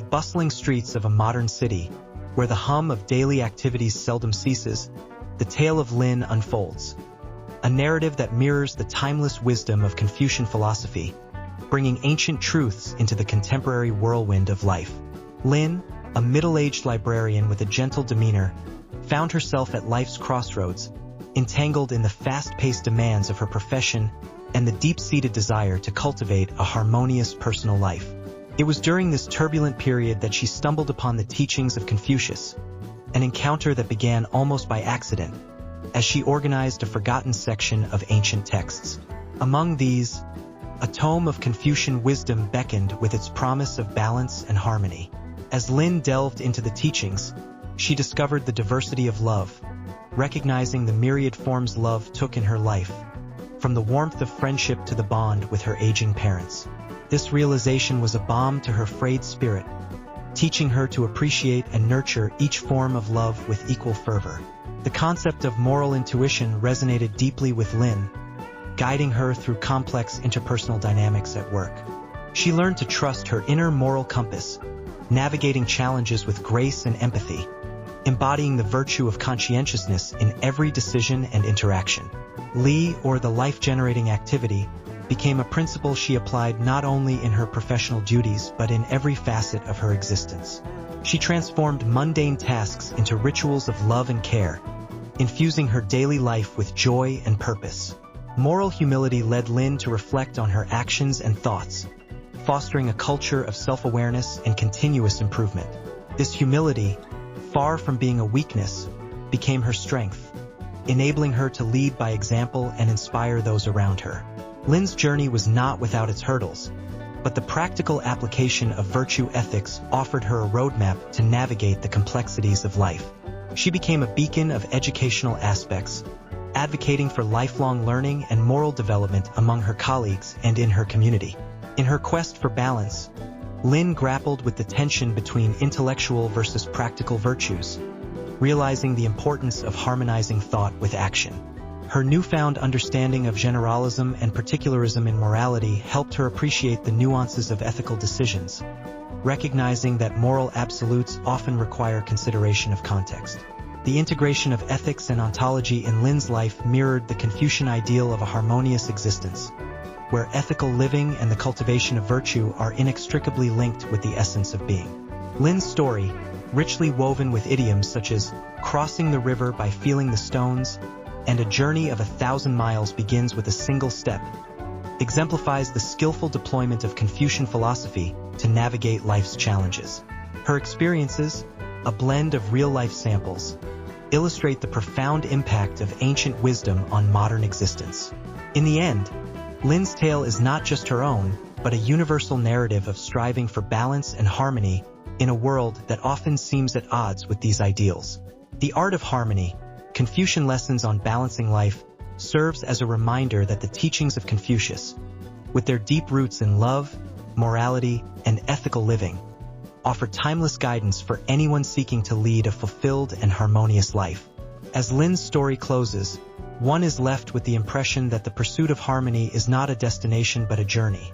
the bustling streets of a modern city, where the hum of daily activities seldom ceases, the tale of Lin unfolds. A narrative that mirrors the timeless wisdom of Confucian philosophy, bringing ancient truths into the contemporary whirlwind of life. Lin, a middle-aged librarian with a gentle demeanor, found herself at life's crossroads, entangled in the fast-paced demands of her profession and the deep-seated desire to cultivate a harmonious personal life. It was during this turbulent period that she stumbled upon the teachings of Confucius, an encounter that began almost by accident, as she organized a forgotten section of ancient texts. Among these, a tome of Confucian wisdom beckoned with its promise of balance and harmony. As Lin delved into the teachings, she discovered the diversity of love, recognizing the myriad forms love took in her life, from the warmth of friendship to the bond with her aging parents. This realization was a balm to her frayed spirit, teaching her to appreciate and nurture each form of love with equal fervor. The concept of moral intuition resonated deeply with Lin, guiding her through complex interpersonal dynamics at work. She learned to trust her inner moral compass, navigating challenges with grace and empathy, embodying the virtue of conscientiousness in every decision and interaction. Li, or the life-generating activity, became a principle she applied not only in her professional duties but in every facet of her existence. She transformed mundane tasks into rituals of love and care, infusing her daily life with joy and purpose. Moral humility led Lin to reflect on her actions and thoughts, fostering a culture of self-awareness and continuous improvement. This humility, far from being a weakness, became her strength, enabling her to lead by example and inspire those around her. Lin's journey was not without its hurdles, but the practical application of virtue ethics offered her a roadmap to navigate the complexities of life. She became a beacon of educational aspects, advocating for lifelong learning and moral development among her colleagues and in her community. In her quest for balance, Lin grappled with the tension between intellectual versus practical virtues, realizing the importance of harmonizing thought with action. Her newfound understanding of generalism and particularism in morality helped her appreciate the nuances of ethical decisions, recognizing that moral absolutes often require consideration of context. The integration of ethics and ontology in Lin's life mirrored the Confucian ideal of a harmonious existence, where ethical living and the cultivation of virtue are inextricably linked with the essence of being. Lin's story, richly woven with idioms such as crossing the river by feeling the stones and a journey of 1,000 miles begins with a single step, exemplifies the skillful deployment of Confucian philosophy to navigate life's challenges. Her experiences, a blend of real-life samples, illustrate the profound impact of ancient wisdom on modern existence. In the end, Lin's tale is not just her own, but a universal narrative of striving for balance and harmony in a world that often seems at odds with these ideals. The art of harmony, Confucian lessons on balancing life, serves as a reminder that the teachings of Confucius, with their deep roots in love, morality, and ethical living, offer timeless guidance for anyone seeking to lead a fulfilled and harmonious life. As Lin's story closes, one is left with the impression that the pursuit of harmony is not a destination but a journey,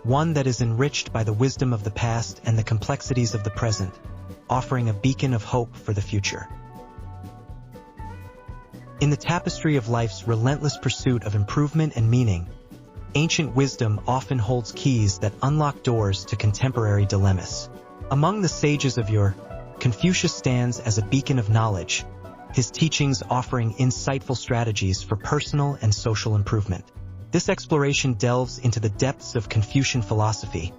one that is enriched by the wisdom of the past and the complexities of the present, offering a beacon of hope for the future. In the tapestry of life's relentless pursuit of improvement and meaning, ancient wisdom often holds keys that unlock doors to contemporary dilemmas. Among the sages of yore, Confucius stands as a beacon of knowledge, his teachings offering insightful strategies for personal and social improvement. This exploration delves into the depths of Confucian philosophy,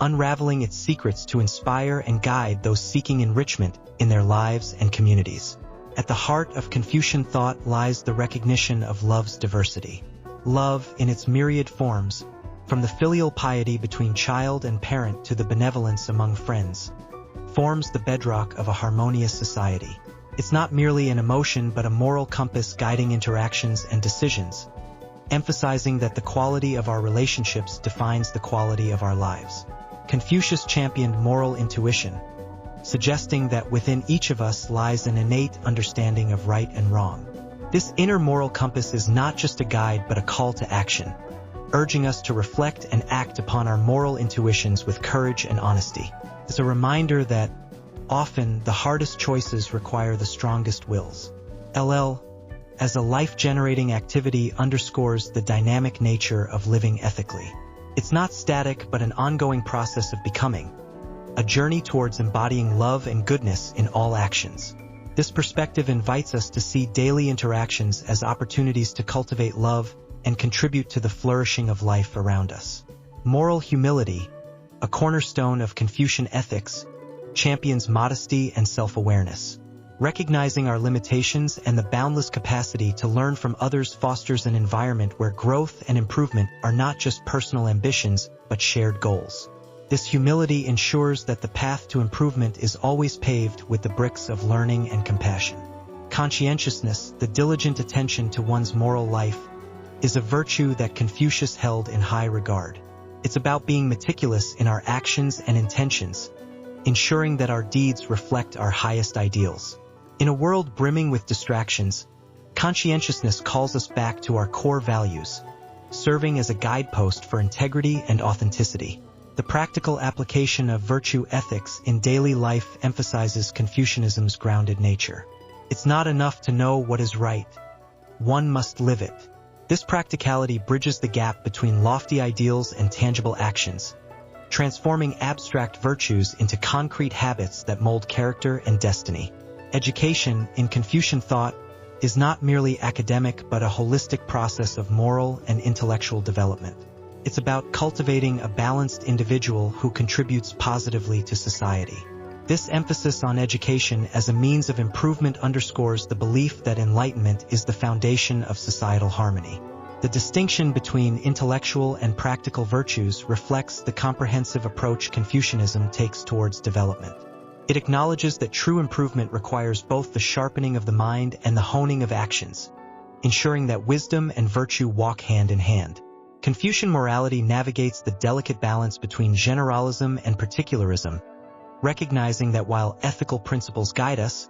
unraveling its secrets to inspire and guide those seeking enrichment in their lives and communities. At the heart of Confucian thought lies the recognition of love's diversity. Love, in its myriad forms, from the filial piety between child and parent to the benevolence among friends, forms the bedrock of a harmonious society. It's not merely an emotion but a moral compass guiding interactions and decisions, emphasizing that the quality of our relationships defines the quality of our lives. Confucius championed moral intuition, suggesting that within each of us lies an innate understanding of right and wrong. This inner moral compass is not just a guide but a call to action, urging us to reflect and act upon our moral intuitions with courage and honesty. is a reminder that often the hardest choices require the strongest wills. LL, as a life-generating activity, underscores the dynamic nature of living ethically. It's not static but an ongoing process of becoming, a journey towards embodying love and goodness in all actions. This perspective invites us to see daily interactions as opportunities to cultivate love and contribute to the flourishing of life around us. Moral humility, a cornerstone of Confucian ethics, champions modesty and self-awareness. Recognizing our limitations and the boundless capacity to learn from others fosters an environment where growth and improvement are not just personal ambitions but shared goals. This humility ensures that the path to improvement is always paved with the bricks of learning and compassion. Conscientiousness, the diligent attention to one's moral life, is a virtue that Confucius held in high regard. It's about being meticulous in our actions and intentions, ensuring that our deeds reflect our highest ideals. In a world brimming with distractions, conscientiousness calls us back to our core values, serving as a guidepost for integrity and authenticity. The practical application of virtue ethics in daily life emphasizes Confucianism's grounded nature. It's not enough to know what is right. One must live it. This practicality bridges the gap between lofty ideals and tangible actions, transforming abstract virtues into concrete habits that mold character and destiny. Education, in Confucian thought, is not merely academic but a holistic process of moral and intellectual development. It's about cultivating a balanced individual who contributes positively to society. This emphasis on education as a means of improvement underscores the belief that enlightenment is the foundation of societal harmony. The distinction between intellectual and practical virtues reflects the comprehensive approach Confucianism takes towards development. It acknowledges that true improvement requires both the sharpening of the mind and the honing of actions, ensuring that wisdom and virtue walk hand in hand. Confucian morality navigates the delicate balance between generalism and particularism, recognizing that while ethical principles guide us,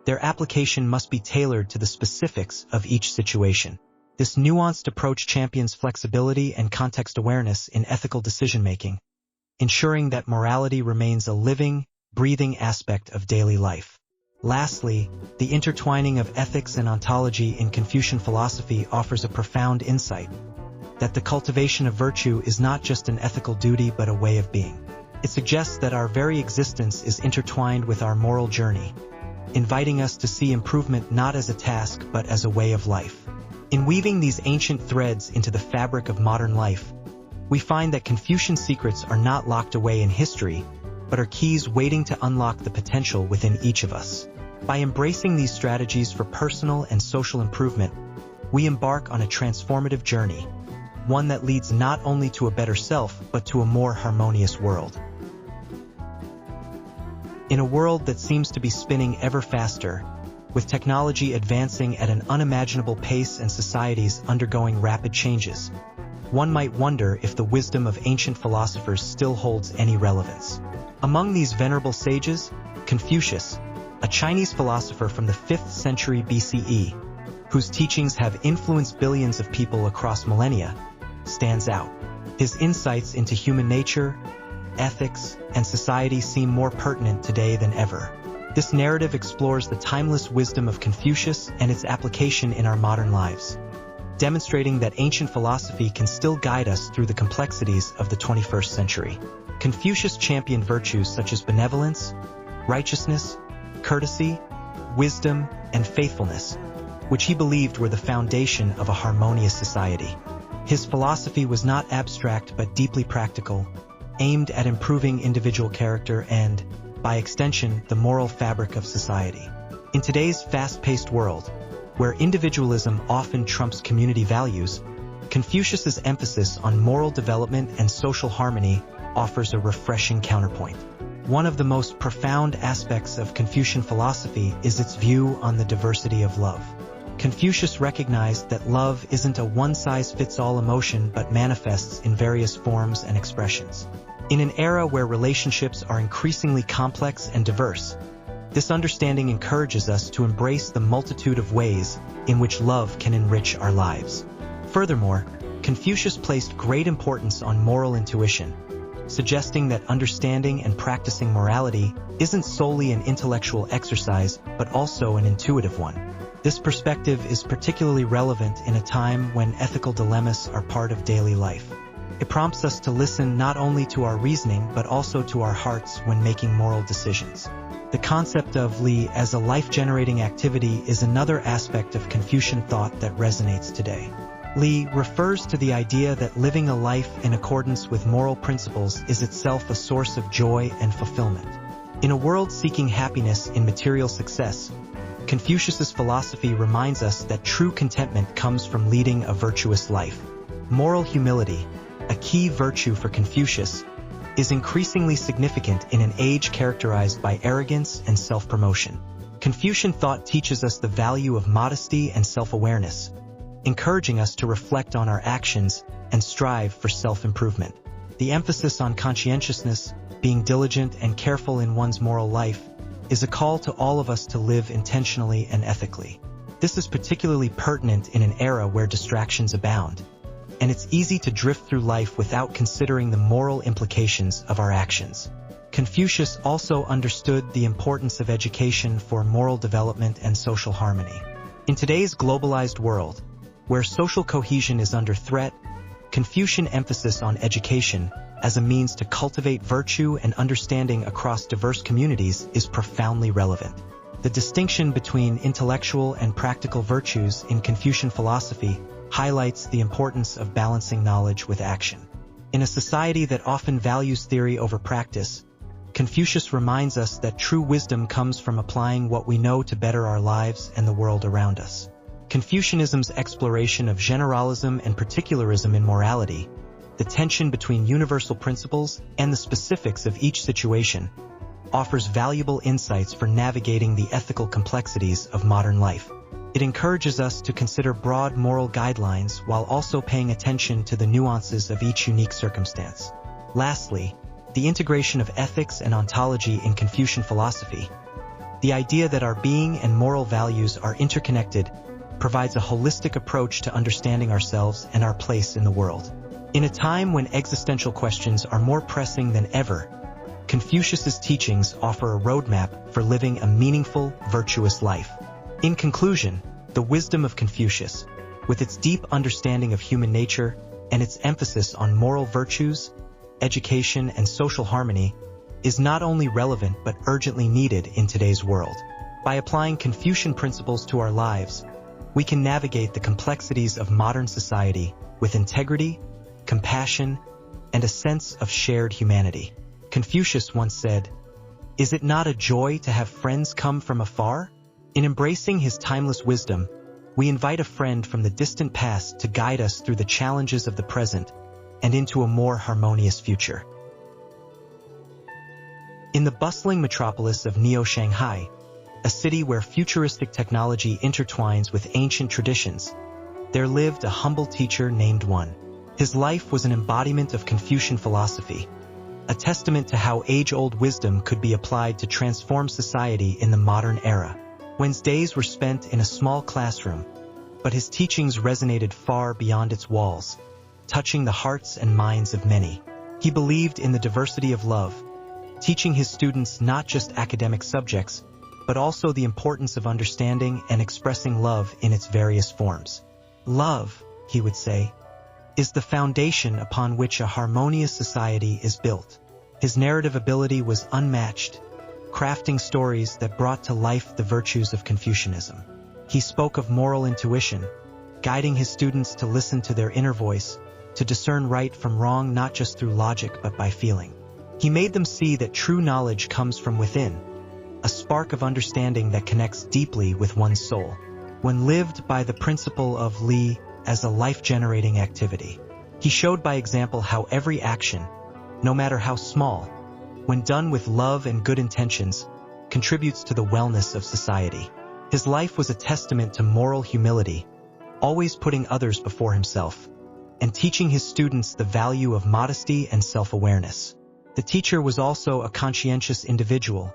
their application must be tailored to the specifics of each situation. This nuanced approach champions flexibility and context awareness in ethical decision-making, ensuring that morality remains a living, breathing aspect of daily life. Lastly, the intertwining of ethics and ontology in Confucian philosophy offers a profound insight that the cultivation of virtue is not just an ethical duty but a way of being. It suggests that our very existence is intertwined with our moral journey, inviting us to see improvement not as a task but as a way of life. In weaving these ancient threads into the fabric of modern life, we find that Confucian secrets are not locked away in history, but are keys waiting to unlock the potential within each of us. By embracing these strategies for personal and social improvement, we embark on a transformative journey, one that leads not only to a better self, but to a more harmonious world. In a world that seems to be spinning ever faster, with technology advancing at an unimaginable pace and societies undergoing rapid changes, one might wonder if the wisdom of ancient philosophers still holds any relevance. Among these venerable sages, Confucius, a Chinese philosopher from the 5th century BCE, whose teachings have influenced billions of people across millennia, stands out. His insights into human nature, ethics, and society seem more pertinent today than ever. This narrative explores the timeless wisdom of Confucius and its application in our modern lives, demonstrating that ancient philosophy can still guide us through the complexities of the 21st century. Confucius championed virtues such as benevolence, righteousness, courtesy, wisdom, and faithfulness, which he believed were the foundation of a harmonious society. His philosophy was not abstract but deeply practical, aimed at improving individual character and, by extension, the moral fabric of society. In today's fast-paced world, where individualism often trumps community values, Confucius's emphasis on moral development and social harmony offers a refreshing counterpoint. One of the most profound aspects of Confucian philosophy is its view on the diversity of love. Confucius recognized that love isn't a one-size-fits-all emotion but manifests in various forms and expressions. In an era where relationships are increasingly complex and diverse, this understanding encourages us to embrace the multitude of ways in which love can enrich our lives. Furthermore, Confucius placed great importance on moral intuition, suggesting that understanding and practicing morality isn't solely an intellectual exercise, but also an intuitive one. This perspective is particularly relevant in a time when ethical dilemmas are part of daily life. It prompts us to listen not only to our reasoning but also to our hearts when making moral decisions. The concept of li as a life-generating activity is another aspect of Confucian thought that resonates today. Li refers to the idea that living a life in accordance with moral principles is itself a source of joy and fulfillment. In a world seeking happiness in material success, Confucius's philosophy reminds us that true contentment comes from leading a virtuous life. Moral humility, a key virtue for Confucius, is increasingly significant in an age characterized by arrogance and self-promotion. Confucian thought teaches us the value of modesty and self-awareness, encouraging us to reflect on our actions and strive for self-improvement. The emphasis on conscientiousness, being diligent and careful in one's moral life, is a call to all of us to live intentionally and ethically. This is particularly pertinent in an era where distractions abound, and it's easy to drift through life without considering the moral implications of our actions. Confucius also understood the importance of education for moral development and social harmony. In today's globalized world, where social cohesion is under threat, Confucian emphasis on education as a means to cultivate virtue and understanding across diverse communities is profoundly relevant. The distinction between intellectual and practical virtues in Confucian philosophy highlights the importance of balancing knowledge with action. In a society that often values theory over practice, Confucius reminds us that true wisdom comes from applying what we know to better our lives and the world around us. Confucianism's exploration of generalism and particularism in morality, the tension between universal principles and the specifics of each situation, offers valuable insights for navigating the ethical complexities of modern life. It encourages us to consider broad moral guidelines while also paying attention to the nuances of each unique circumstance. Lastly, the integration of ethics and ontology in Confucian philosophy, the idea that our being and moral values are interconnected, provides a holistic approach to understanding ourselves and our place in the world. In a time when existential questions are more pressing than ever, Confucius's teachings offer a roadmap for living a meaningful, virtuous life. In conclusion, the wisdom of Confucius, with its deep understanding of human nature and its emphasis on moral virtues, education, and social harmony, is not only relevant but urgently needed in today's world. By applying Confucian principles to our lives, we can navigate the complexities of modern society with integrity, compassion, and a sense of shared humanity. Confucius once said, "Is it not a joy to have friends come from afar?" In embracing his timeless wisdom, we invite a friend from the distant past to guide us through the challenges of the present and into a more harmonious future. In the bustling metropolis of Neo-Shanghai, a city where futuristic technology intertwines with ancient traditions, there lived a humble teacher named Wen. His life was an embodiment of Confucian philosophy, a testament to how age-old wisdom could be applied to transform society in the modern era. Wen's days were spent in a small classroom, but his teachings resonated far beyond its walls, touching the hearts and minds of many. He believed in the diversity of love, teaching his students not just academic subjects, but also the importance of understanding and expressing love in its various forms. Love, he would say, is the foundation upon which a harmonious society is built. His narrative ability was unmatched, crafting stories that brought to life the virtues of Confucianism. He spoke of moral intuition, guiding his students to listen to their inner voice, to discern right from wrong not just through logic but by feeling. He made them see that true knowledge comes from within, a spark of understanding that connects deeply with one's soul. When lived by the principle of li as a life-generating activity, he showed by example how every action, no matter how small, when done with love and good intentions, contributes to the wellness of society. His life was a testament to moral humility, always putting others before himself, and teaching his students the value of modesty and self-awareness. The teacher was also a conscientious individual,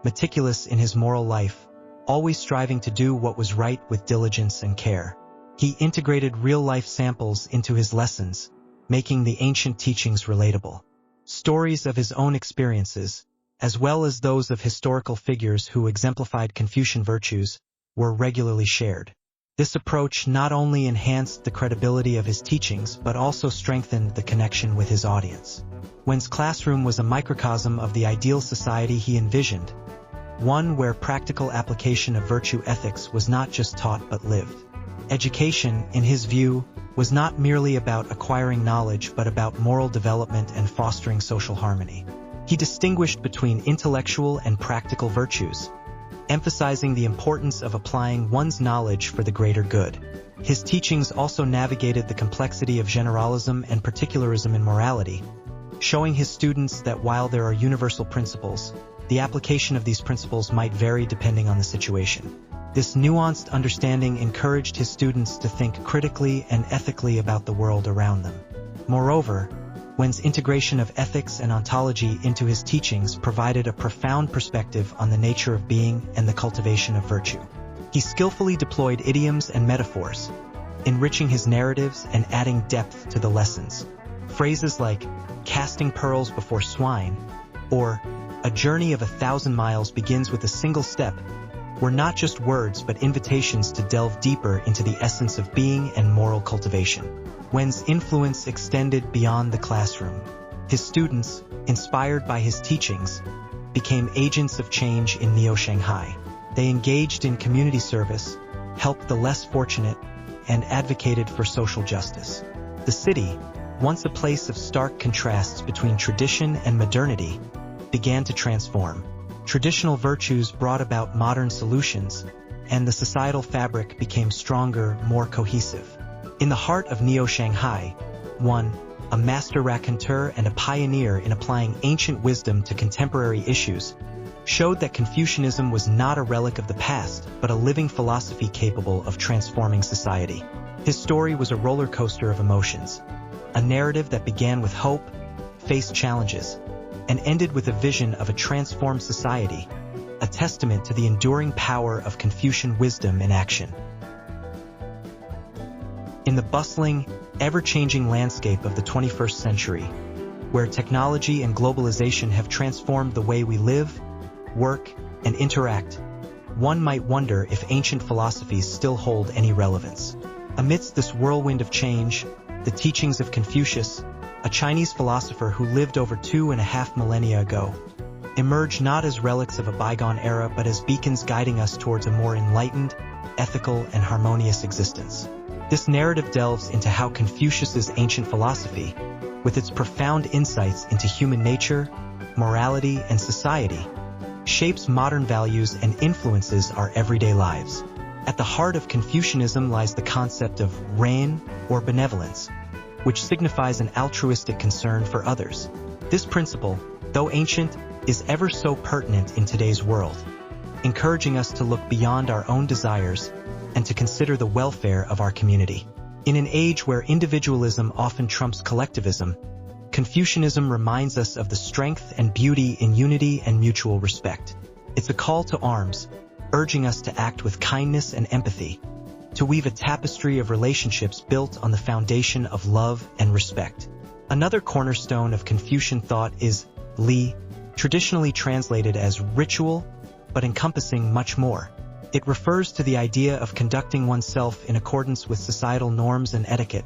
meticulous in his moral life, always striving to do what was right with diligence and care. He integrated real-life samples into his lessons, making the ancient teachings relatable. Stories of his own experiences, as well as those of historical figures who exemplified Confucian virtues, were regularly shared. This approach not only enhanced the credibility of his teachings but also strengthened the connection with his audience. Wen's classroom was a microcosm of the ideal society he envisioned, one where practical application of virtue ethics was not just taught but lived. Education, in his view, was not merely about acquiring knowledge but about moral development and fostering social harmony. He distinguished between intellectual and practical virtues, emphasizing the importance of applying one's knowledge for the greater good. His teachings also navigated the complexity of generalism and particularism in morality, showing his students that while there are universal principles, the application of these principles might vary depending on the situation. This nuanced understanding encouraged his students to think critically and ethically about the world around them. Moreover, Wen's integration of ethics and ontology into his teachings provided a profound perspective on the nature of being and the cultivation of virtue. He skillfully deployed idioms and metaphors, enriching his narratives and adding depth to the lessons. Phrases like casting pearls before swine or a journey of 1,000 miles begins with a single step were not just words but invitations to delve deeper into the essence of being and moral cultivation. Wen's influence extended beyond the classroom. His students, inspired by his teachings, became agents of change in Neo-Shanghai. They engaged in community service, helped the less fortunate, and advocated for social justice. The city, once a place of stark contrasts between tradition and modernity, began to transform. Traditional virtues brought about modern solutions, and the societal fabric became stronger, more cohesive. In the heart of Neo-Shanghai, Wen, a master raconteur and a pioneer in applying ancient wisdom to contemporary issues, showed that Confucianism was not a relic of the past, but a living philosophy capable of transforming society. His story was a roller coaster of emotions, a narrative that began with hope, faced challenges, and ended with a vision of a transformed society, a testament to the enduring power of Confucian wisdom in action. In the bustling, ever-changing landscape of the 21st century, where technology and globalization have transformed the way we live, work, and interact, one might wonder if ancient philosophies still hold any relevance. Amidst this whirlwind of change, the teachings of Confucius, a Chinese philosopher who lived over 2.5 millennia ago, emerge not as relics of a bygone era but as beacons guiding us towards a more enlightened, ethical, and harmonious existence. This narrative delves into how Confucius's ancient philosophy, with its profound insights into human nature, morality, and society, shapes modern values and influences our everyday lives. At the heart of Confucianism lies the concept of relevance, or benevolence, which signifies an altruistic concern for others. This principle, though ancient, is ever so pertinent in today's world, encouraging us to look beyond our own desires and to consider the welfare of our community. In an age where individualism often trumps collectivism, Confucianism reminds us of the strength and beauty in unity and mutual respect. It's a call to arms, urging us to act with kindness and empathy, to weave a tapestry of relationships built on the foundation of love and respect. Another cornerstone of Confucian thought is li, traditionally translated as ritual, but encompassing much more. It refers to the idea of conducting oneself in accordance with societal norms and etiquette,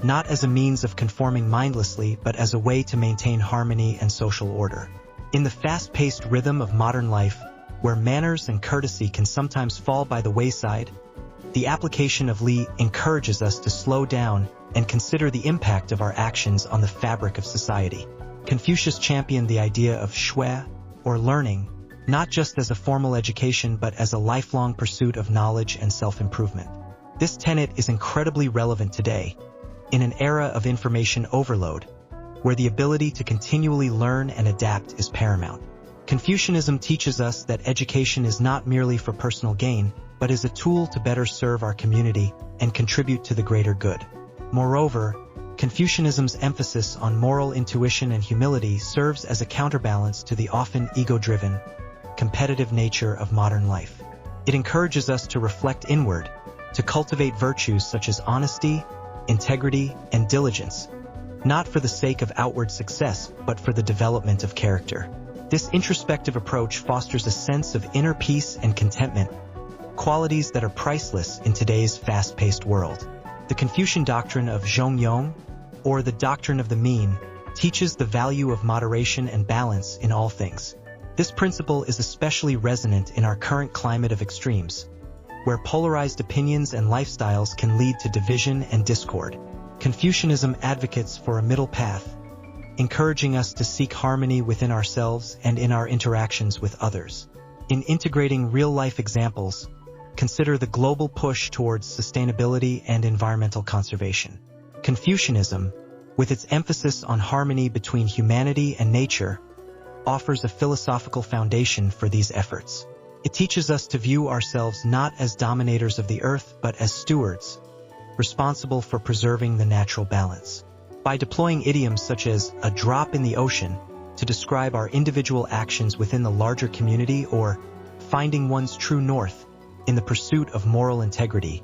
not as a means of conforming mindlessly but as a way to maintain harmony and social order. In the fast-paced rhythm of modern life, where manners and courtesy can sometimes fall by the wayside, the application of li encourages us to slow down and consider the impact of our actions on the fabric of society. Confucius championed the idea of shui, or learning, not just as a formal education but as a lifelong pursuit of knowledge and self-improvement. This tenet is incredibly relevant today, in an era of information overload, where the ability to continually learn and adapt is paramount. Confucianism teaches us that education is not merely for personal gain, but is a tool to better serve our community and contribute to the greater good. Moreover, Confucianism's emphasis on moral intuition and humility serves as a counterbalance to the often ego-driven, competitive nature of modern life. It encourages us to reflect inward, to cultivate virtues such as honesty, integrity, and diligence, not for the sake of outward success, but for the development of character. This introspective approach fosters a sense of inner peace and contentment, qualities that are priceless in today's fast-paced world. The Confucian doctrine of zhongyong, or the doctrine of the mean, teaches the value of moderation and balance in all things. This principle is especially resonant in our current climate of extremes, where polarized opinions and lifestyles can lead to division and discord. Confucianism advocates for a middle path, encouraging us to seek harmony within ourselves and in our interactions with others. In integrating real-life examples, consider the global push towards sustainability and environmental conservation. Confucianism, with its emphasis on harmony between humanity and nature, offers a philosophical foundation for these efforts. It teaches us to view ourselves not as dominators of the earth, but as stewards, responsible for preserving the natural balance. By deploying idioms such as a drop in the ocean to describe our individual actions within the larger community, or finding one's true north in the pursuit of moral integrity,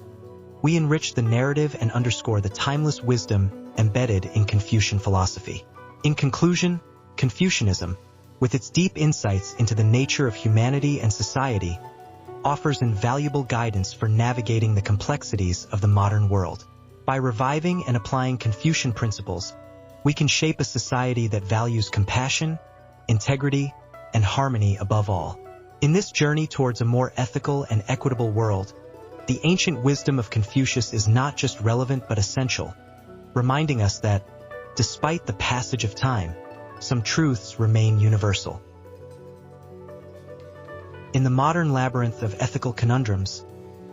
we enrich the narrative and underscore the timeless wisdom embedded in Confucian philosophy. In conclusion, Confucianism, with its deep insights into the nature of humanity and society, offers invaluable guidance for navigating the complexities of the modern world. By reviving and applying Confucian principles, we can shape a society that values compassion, integrity, and harmony above all. In this journey towards a more ethical and equitable world, the ancient wisdom of Confucius is not just relevant but essential, reminding us that, despite the passage of time, some truths remain universal. In the modern labyrinth of ethical conundrums,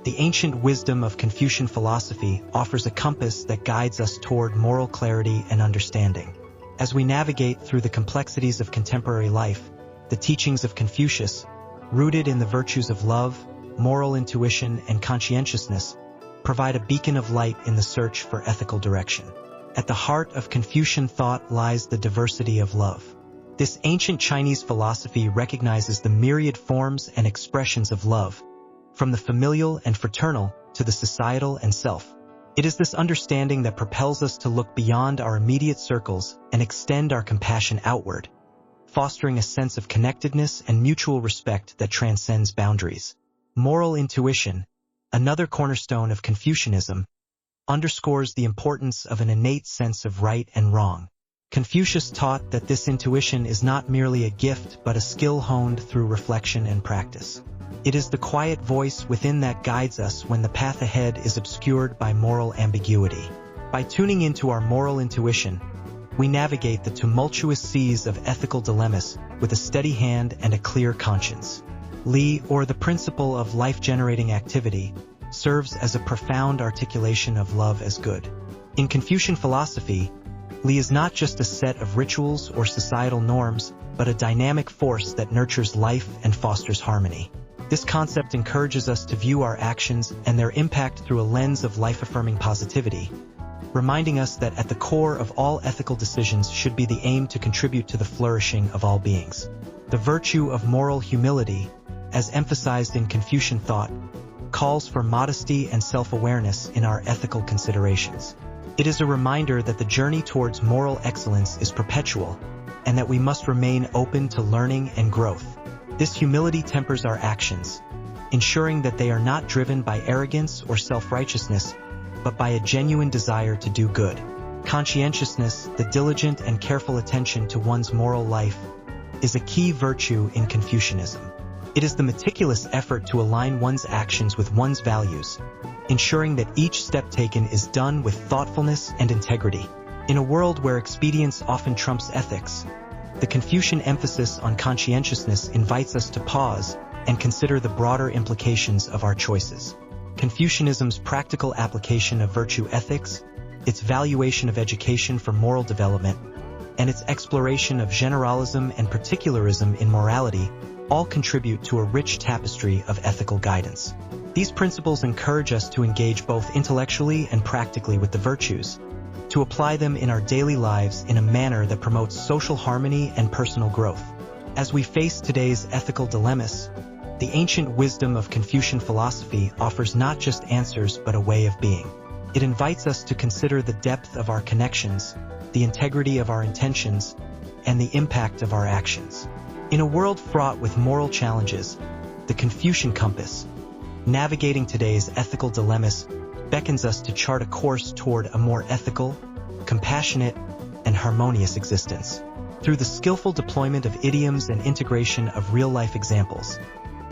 the ancient wisdom of Confucian philosophy offers a compass that guides us toward moral clarity and understanding. As we navigate through the complexities of contemporary life, the teachings of Confucius, rooted in the virtues of love, moral intuition, and conscientiousness, provide a beacon of light in the search for ethical direction. At the heart of Confucian thought lies the diversity of love. This ancient Chinese philosophy recognizes the myriad forms and expressions of love, from the familial and fraternal to the societal and self. It is this understanding that propels us to look beyond our immediate circles and extend our compassion outward, fostering a sense of connectedness and mutual respect that transcends boundaries. Moral intuition, another cornerstone of Confucianism, underscores the importance of an innate sense of right and wrong. Confucius taught that this intuition is not merely a gift but a skill honed through reflection and practice. It is the quiet voice within that guides us when the path ahead is obscured by moral ambiguity. By tuning into our moral intuition, we navigate the tumultuous seas of ethical dilemmas with a steady hand and a clear conscience. Li, or the principle of life-generating activity, serves as a profound articulation of love as good. In Confucian philosophy, Li is not just a set of rituals or societal norms, but a dynamic force that nurtures life and fosters harmony. This concept encourages us to view our actions and their impact through a lens of life-affirming positivity, reminding us that at the core of all ethical decisions should be the aim to contribute to the flourishing of all beings. The virtue of moral humility, as emphasized in Confucian thought, calls for modesty and self-awareness in our ethical considerations. It is a reminder that the journey towards moral excellence is perpetual, and that we must remain open to learning and growth. This humility tempers our actions, ensuring that they are not driven by arrogance or self-righteousness, but by a genuine desire to do good. Conscientiousness, the diligent and careful attention to one's moral life, is a key virtue in Confucianism. It is the meticulous effort to align one's actions with one's values, ensuring that each step taken is done with thoughtfulness and integrity. In a world where expedience often trumps ethics, the Confucian emphasis on conscientiousness invites us to pause and consider the broader implications of our choices. Confucianism's practical application of virtue ethics, its valuation of education for moral development, and its exploration of generalism and particularism in morality all contribute to a rich tapestry of ethical guidance. These principles encourage us to engage both intellectually and practically with the virtues, to apply them in our daily lives in a manner that promotes social harmony and personal growth. As we face today's ethical dilemmas, the ancient wisdom of Confucian philosophy offers not just answers but a way of being. It invites us to consider the depth of our connections, the integrity of our intentions, and the impact of our actions. In a world fraught with moral challenges, the Confucian compass, navigating today's ethical dilemmas, beckons us to chart a course toward a more ethical, compassionate, and harmonious existence. Through the skillful deployment of idioms and integration of real-life examples,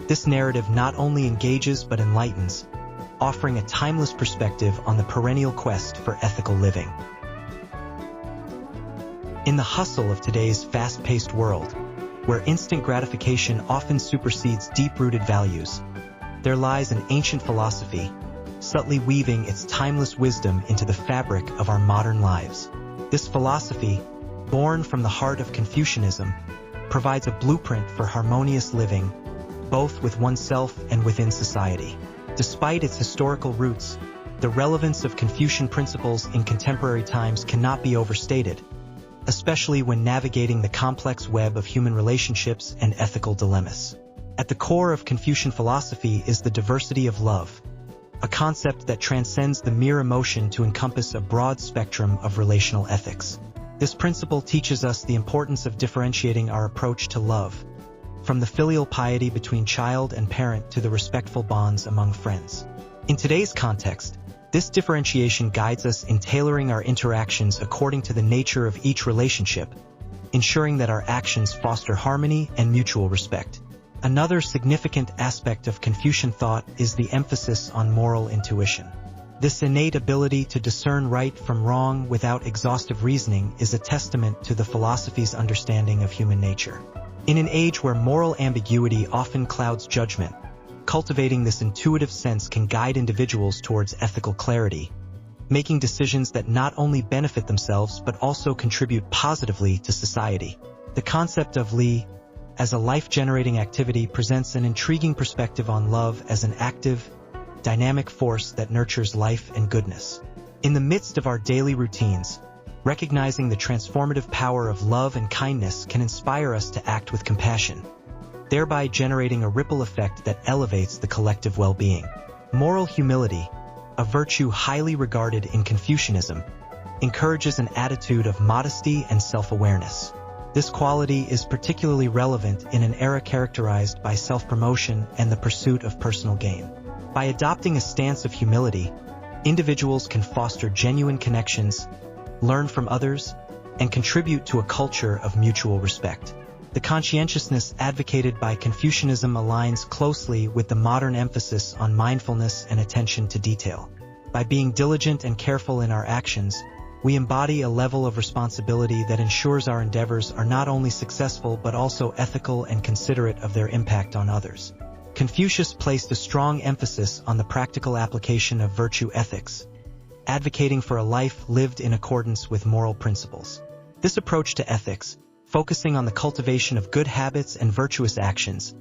this narrative not only engages but enlightens, offering a timeless perspective on the perennial quest for ethical living. In the hustle of today's fast-paced world, where instant gratification often supersedes deep-rooted values, there lies an ancient philosophy, subtly weaving its timeless wisdom into the fabric of our modern lives. This philosophy, born from the heart of Confucianism, provides a blueprint for harmonious living, both with oneself and within society. Despite its historical roots, the relevance of Confucian principles in contemporary times cannot be overstated, especially when navigating the complex web of human relationships and ethical dilemmas. At the core of Confucian philosophy is the diversity of love, a concept that transcends the mere emotion to encompass a broad spectrum of relational ethics. This principle teaches us the importance of differentiating our approach to love, from the filial piety between child and parent to the respectful bonds among friends. In today's context, this differentiation guides us in tailoring our interactions according to the nature of each relationship, ensuring that our actions foster harmony and mutual respect. Another significant aspect of Confucian thought is the emphasis on moral intuition. This innate ability to discern right from wrong without exhaustive reasoning is a testament to the philosophy's understanding of human nature. In an age where moral ambiguity often clouds judgment, cultivating this intuitive sense can guide individuals towards ethical clarity, making decisions that not only benefit themselves but also contribute positively to society. The concept of li as a life-generating activity presents an intriguing perspective on love as an active, dynamic force that nurtures life and goodness. In the midst of our daily routines, recognizing the transformative power of love and kindness can inspire us to act with compassion, thereby generating a ripple effect that elevates the collective well-being. Moral humility, a virtue highly regarded in Confucianism, encourages an attitude of modesty and self-awareness. This quality is particularly relevant in an era characterized by self-promotion and the pursuit of personal gain. By adopting a stance of humility, individuals can foster genuine connections, learn from others, and contribute to a culture of mutual respect. The conscientiousness advocated by Confucianism aligns closely with the modern emphasis on mindfulness and attention to detail. By being diligent and careful in our actions, we embody a level of responsibility that ensures our endeavors are not only successful but also ethical and considerate of their impact on others. Confucius placed a strong emphasis on the practical application of virtue ethics, advocating for a life lived in accordance with moral principles. This approach to ethics, focusing on the cultivation of good habits and virtuous actions,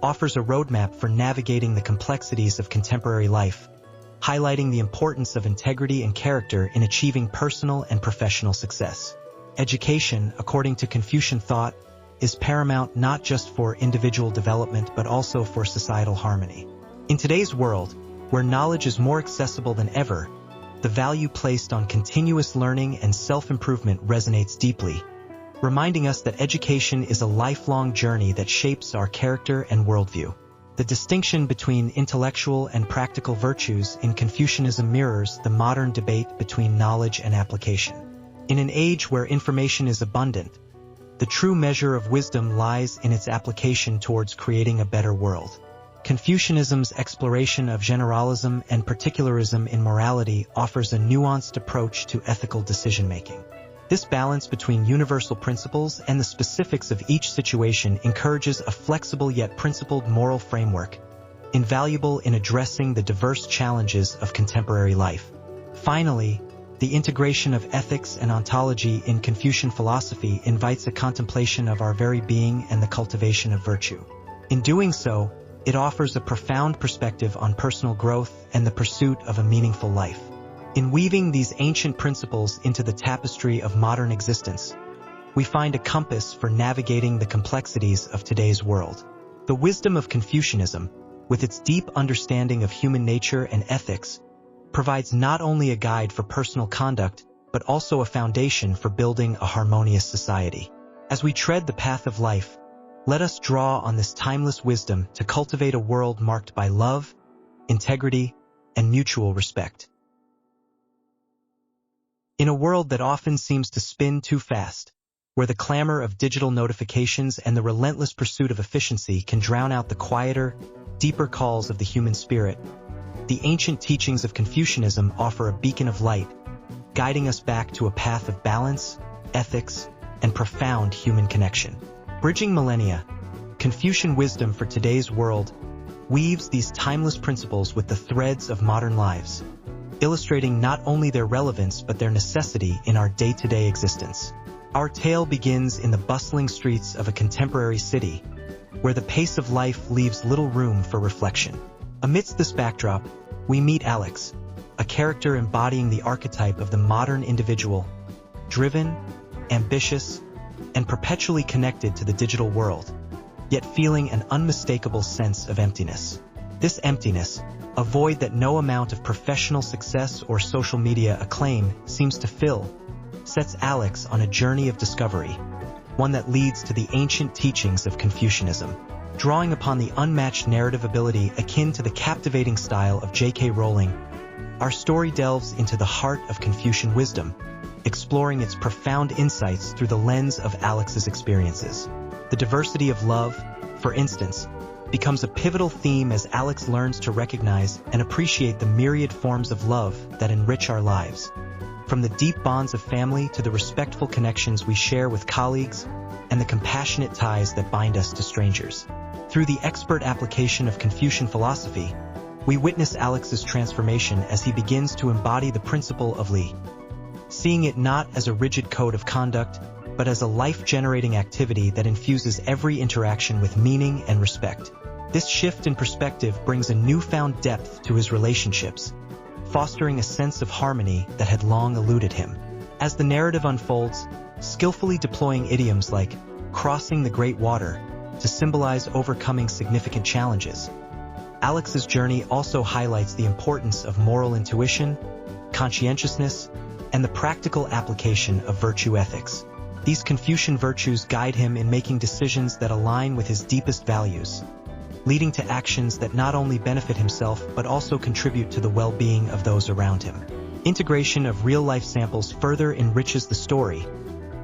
offers a roadmap for navigating the complexities of contemporary life, highlighting the importance of integrity and character in achieving personal and professional success. Education, according to Confucian thought, is paramount not just for individual development but also for societal harmony. In today's world, where knowledge is more accessible than ever, the value placed on continuous learning and self-improvement resonates deeply, reminding us that education is a lifelong journey that shapes our character and worldview. The distinction between intellectual and practical virtues in Confucianism mirrors the modern debate between knowledge and application. In an age where information is abundant, the true measure of wisdom lies in its application towards creating a better world. Confucianism's exploration of generalism and particularism in morality offers a nuanced approach to ethical decision-making. This balance between universal principles and the specifics of each situation encourages a flexible yet principled moral framework, invaluable in addressing the diverse challenges of contemporary life. Finally, the integration of ethics and ontology in Confucian philosophy invites a contemplation of our very being and the cultivation of virtue. In doing so, it offers a profound perspective on personal growth and the pursuit of a meaningful life. In weaving these ancient principles into the tapestry of modern existence, we find a compass for navigating the complexities of today's world. The wisdom of Confucianism, with its deep understanding of human nature and ethics, provides not only a guide for personal conduct, but also a foundation for building a harmonious society. As we tread the path of life, let us draw on this timeless wisdom to cultivate a world marked by love, integrity, and mutual respect. In a world that often seems to spin too fast, where the clamor of digital notifications and the relentless pursuit of efficiency can drown out the quieter, deeper calls of the human spirit, the ancient teachings of Confucianism offer a beacon of light, guiding us back to a path of balance, ethics, and profound human connection. Bridging millennia, Confucian wisdom for today's world weaves these timeless principles with the threads of modern lives, illustrating not only their relevance but their necessity in our day-to-day existence. Our tale begins in the bustling streets of a contemporary city, where the pace of life leaves little room for reflection. Amidst this backdrop, we meet Alex, a character embodying the archetype of the modern individual, driven, ambitious, and perpetually connected to the digital world, yet feeling an unmistakable sense of emptiness. This emptiness, a void that no amount of professional success or social media acclaim seems to fill, sets Alex on a journey of discovery, one that leads to the ancient teachings of Confucianism. Drawing upon the unmatched narrative ability akin to the captivating style of J.K. Rowling, our story delves into the heart of Confucian wisdom, exploring its profound insights through the lens of Alex's experiences. The diversity of love, for instance, becomes a pivotal theme as Alex learns to recognize and appreciate the myriad forms of love that enrich our lives. From the deep bonds of family to the respectful connections we share with colleagues and the compassionate ties that bind us to strangers. Through the expert application of Confucian philosophy, we witness Alex's transformation as he begins to embody the principle of Li, seeing it not as a rigid code of conduct, but as a life-generating activity that infuses every interaction with meaning and respect. This shift in perspective brings a newfound depth to his relationships, fostering a sense of harmony that had long eluded him. As the narrative unfolds, skillfully deploying idioms like crossing the great water to symbolize overcoming significant challenges, Alex's journey also highlights the importance of moral intuition, conscientiousness, and the practical application of virtue ethics. These Confucian virtues guide him in making decisions that align with his deepest values, leading to actions that not only benefit himself but also contribute to the well-being of those around him. Integration of real-life samples further enriches the story,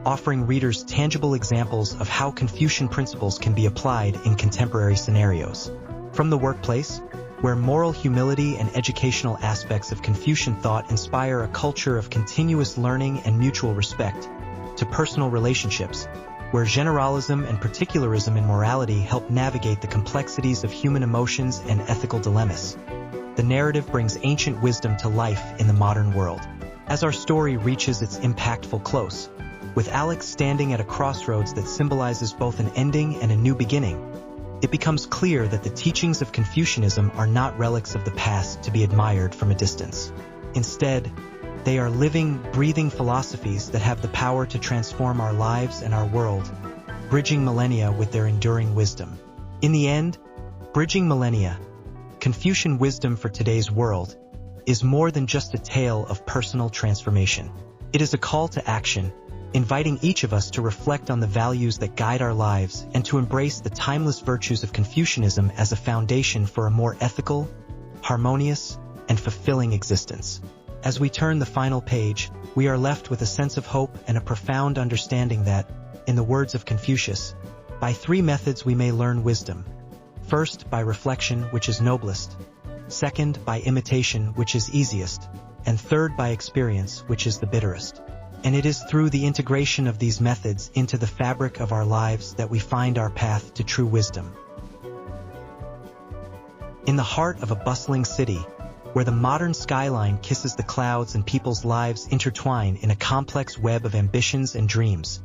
offering readers tangible examples of how Confucian principles can be applied in contemporary scenarios. From the workplace, where moral humility and educational aspects of Confucian thought inspire a culture of continuous learning and mutual respect, to personal relationships, where generalism and particularism in morality help navigate the complexities of human emotions and ethical dilemmas. The narrative brings ancient wisdom to life in the modern world. As our story reaches its impactful close, with Alex standing at a crossroads that symbolizes both an ending and a new beginning, it becomes clear that the teachings of Confucianism are not relics of the past to be admired from a distance. Instead, they are living, breathing philosophies that have the power to transform our lives and our world, bridging millennia with their enduring wisdom. In the end, bridging millennia, Confucian wisdom for today's world, is more than just a tale of personal transformation. It is a call to action, inviting each of us to reflect on the values that guide our lives and to embrace the timeless virtues of Confucianism as a foundation for a more ethical, harmonious, and fulfilling existence. As we turn the final page, we are left with a sense of hope and a profound understanding that, in the words of Confucius, by three methods we may learn wisdom. First, by reflection, which is noblest. Second, by imitation, which is easiest. And third, by experience, which is the bitterest. And it is through the integration of these methods into the fabric of our lives that we find our path to true wisdom. In the heart of a bustling city, where the modern skyline kisses the clouds and people's lives intertwine in a complex web of ambitions and dreams,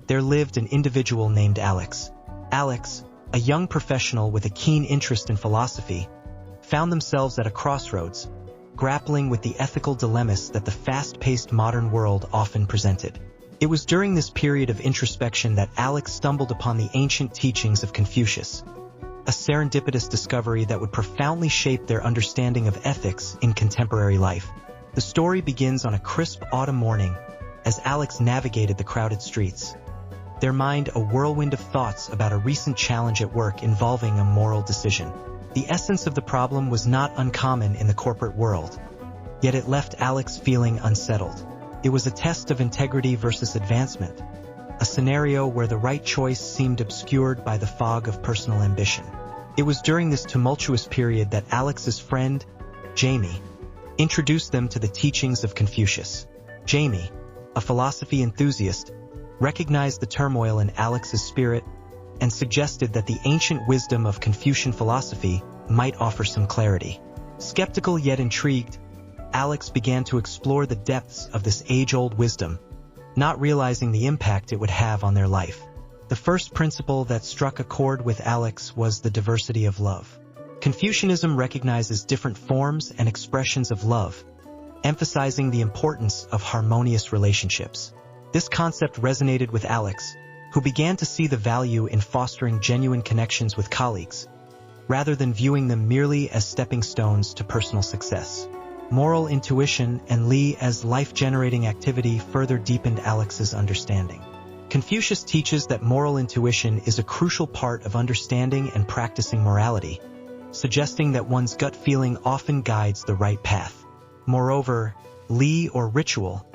there lived an individual named Alex. Alex, a young professional with a keen interest in philosophy, found themselves at a crossroads, grappling with the ethical dilemmas that the fast-paced modern world often presented. It was during this period of introspection that Alex stumbled upon the ancient teachings of Confucius, a serendipitous discovery that would profoundly shape their understanding of ethics in contemporary life. The story begins on a crisp autumn morning as Alex navigated the crowded streets, their mind a whirlwind of thoughts about a recent challenge at work involving a moral decision. The essence of the problem was not uncommon in the corporate world, yet it left Alex feeling unsettled. It was a test of integrity versus advancement, a scenario where the right choice seemed obscured by the fog of personal ambition. It was during this tumultuous period that Alex's friend, Jamie, introduced them to the teachings of Confucius. Jamie, a philosophy enthusiast, recognized the turmoil in Alex's spirit and suggested that the ancient wisdom of Confucian philosophy might offer some clarity. Skeptical yet intrigued, Alex began to explore the depths of this age-old wisdom, not realizing the impact it would have on their life. The first principle that struck a chord with Alex was the diversity of love. Confucianism recognizes different forms and expressions of love, emphasizing the importance of harmonious relationships. This concept resonated with Alex, who began to see the value in fostering genuine connections with colleagues, rather than viewing them merely as stepping stones to personal success. Moral intuition and Li as life-generating activity further deepened Alex's understanding. Confucius teaches that moral intuition is a crucial part of understanding and practicing morality, suggesting that one's gut feeling often guides the right path. Moreover, Li, or ritual,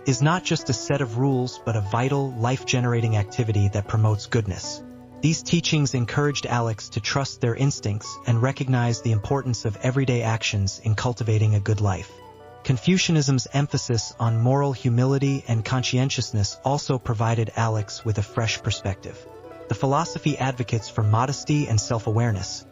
is not just a set of rules but a vital, life-generating activity that promotes goodness. These teachings encouraged Alex to trust their instincts and recognize the importance of everyday actions in cultivating a good life. Confucianism's emphasis on moral humility and conscientiousness also provided Alex with a fresh perspective. The philosophy advocates for modesty and self-awareness,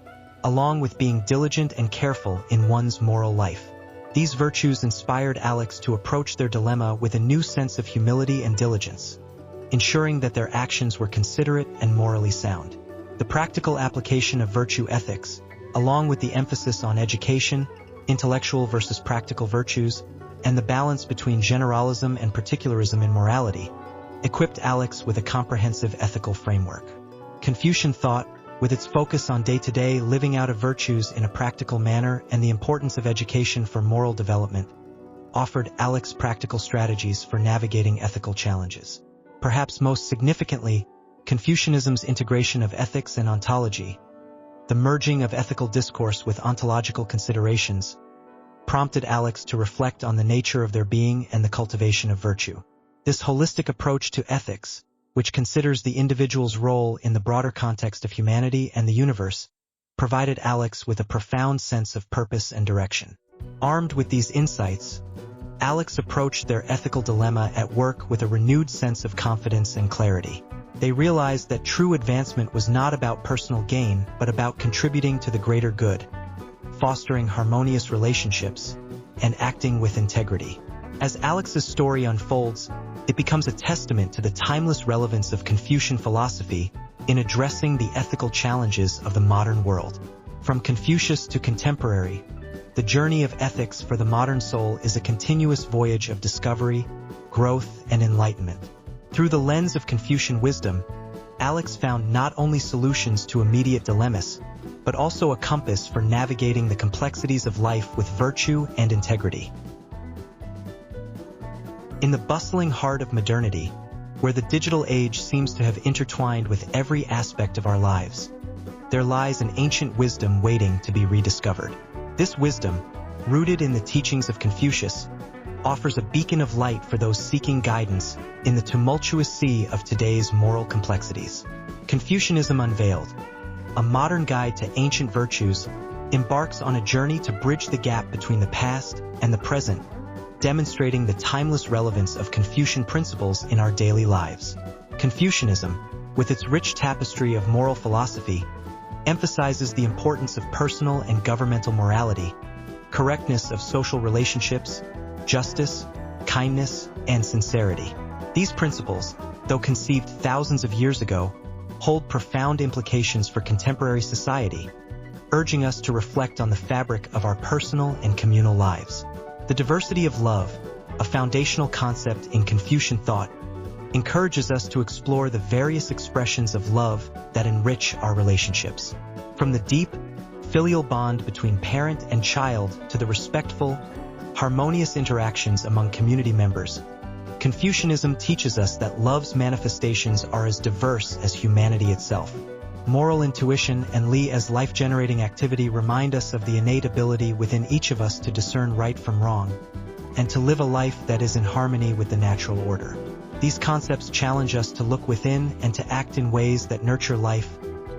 along with being diligent and careful in one's moral life. These virtues inspired Alex to approach their dilemma with a new sense of humility and diligence, ensuring that their actions were considerate and morally sound. The practical application of virtue ethics, along with the emphasis on education, intellectual versus practical virtues, and the balance between generalism and particularism in morality, equipped Alex with a comprehensive ethical framework. Confucian thought, with its focus on day-to-day living out of virtues in a practical manner and the importance of education for moral development, offered Alex practical strategies for navigating ethical challenges. Perhaps most significantly, Confucianism's integration of ethics and ontology, the merging of ethical discourse with ontological considerations, prompted Alex to reflect on the nature of their being and the cultivation of virtue. This holistic approach to ethics, which considers the individual's role in the broader context of humanity and the universe, provided Alex with a profound sense of purpose and direction. Armed with these insights, Alex approached their ethical dilemma at work with a renewed sense of confidence and clarity. They realized that true advancement was not about personal gain, but about contributing to the greater good, fostering harmonious relationships, and acting with integrity. As Alex's story unfolds, it becomes a testament to the timeless relevance of Confucian philosophy in addressing the ethical challenges of the modern world. From Confucius to contemporary, the journey of ethics for the modern soul is a continuous voyage of discovery, growth, and enlightenment. Through the lens of Confucian wisdom, Alex found not only solutions to immediate dilemmas, but also a compass for navigating the complexities of life with virtue and integrity. In the bustling heart of modernity, where the digital age seems to have intertwined with every aspect of our lives, there lies an ancient wisdom waiting to be rediscovered. This wisdom, rooted in the teachings of Confucius, offers a beacon of light for those seeking guidance in the tumultuous sea of today's moral complexities. Confucianism Unveiled, a modern guide to ancient virtues, embarks on a journey to bridge the gap between the past and the present, demonstrating the timeless relevance of Confucian principles in our daily lives. Confucianism, with its rich tapestry of moral philosophy, emphasizes the importance of personal and governmental morality, correctness of social relationships, justice, kindness, and sincerity. These principles, though conceived thousands of years ago, hold profound implications for contemporary society, urging us to reflect on the fabric of our personal and communal lives. The diversity of love, a foundational concept in Confucian thought, encourages us to explore the various expressions of love that enrich our relationships. From the deep, filial bond between parent and child to the respectful, harmonious interactions among community members, Confucianism teaches us that love's manifestations are as diverse as humanity itself. Moral intuition and Li as life-generating activity remind us of the innate ability within each of us to discern right from wrong, and to live a life that is in harmony with the natural order. These concepts challenge us to look within and to act in ways that nurture life,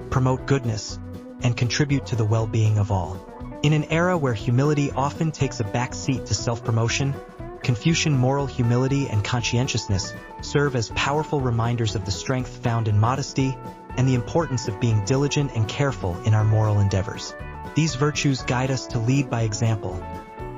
promote goodness, and contribute to the well-being of all. In an era where humility often takes a back seat to self-promotion, Confucian moral humility and conscientiousness serve as powerful reminders of the strength found in modesty and the importance of being diligent and careful in our moral endeavors. These virtues guide us to lead by example,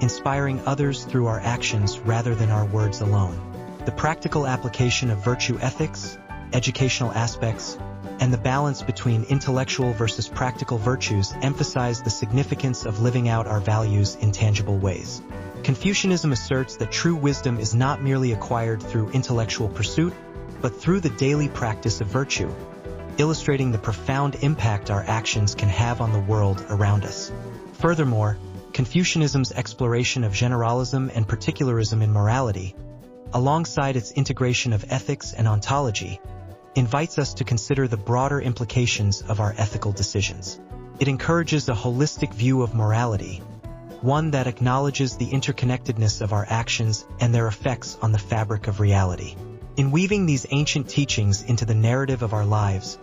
inspiring others through our actions rather than our words alone. The practical application of virtue ethics, educational aspects, and the balance between intellectual versus practical virtues emphasize the significance of living out our values in tangible ways. Confucianism asserts that true wisdom is not merely acquired through intellectual pursuit, but through the daily practice of virtue, illustrating the profound impact our actions can have on the world around us. Furthermore, Confucianism's exploration of generalism and particularism in morality, alongside its integration of ethics and ontology, invites us to consider the broader implications of our ethical decisions. It encourages a holistic view of morality, one that acknowledges the interconnectedness of our actions and their effects on the fabric of reality. In weaving these ancient teachings into the narrative of our lives,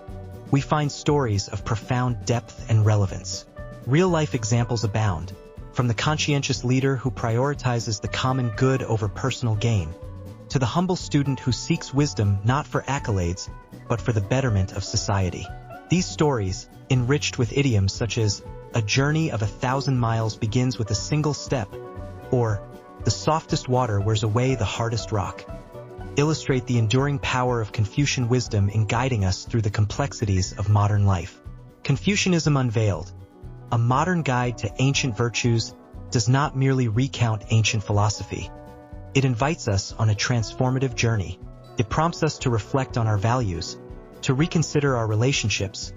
we find stories of profound depth and relevance. Real-life examples abound, from the conscientious leader who prioritizes the common good over personal gain, to the humble student who seeks wisdom not for accolades, but for the betterment of society. These stories, enriched with idioms such as, "A journey of 1,000 miles begins with a single step," or "The softest water wears away the hardest rock," illustrate the enduring power of Confucian wisdom in guiding us through the complexities of modern life. Confucianism Unveiled, a modern guide to ancient virtues, does not merely recount ancient philosophy. It invites us on a transformative journey. It prompts us to reflect on our values, to reconsider our relationships,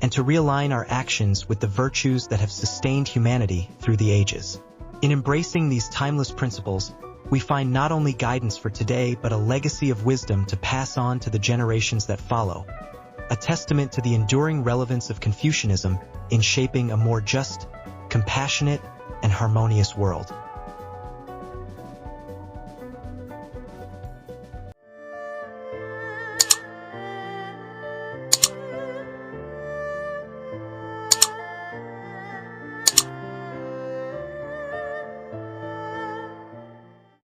and to realign our actions with the virtues that have sustained humanity through the ages. In embracing these timeless principles, we find not only guidance for today but a legacy of wisdom to pass on to the generations that follow, a testament to the enduring relevance of Confucianism in shaping a more just, compassionate, and harmonious world.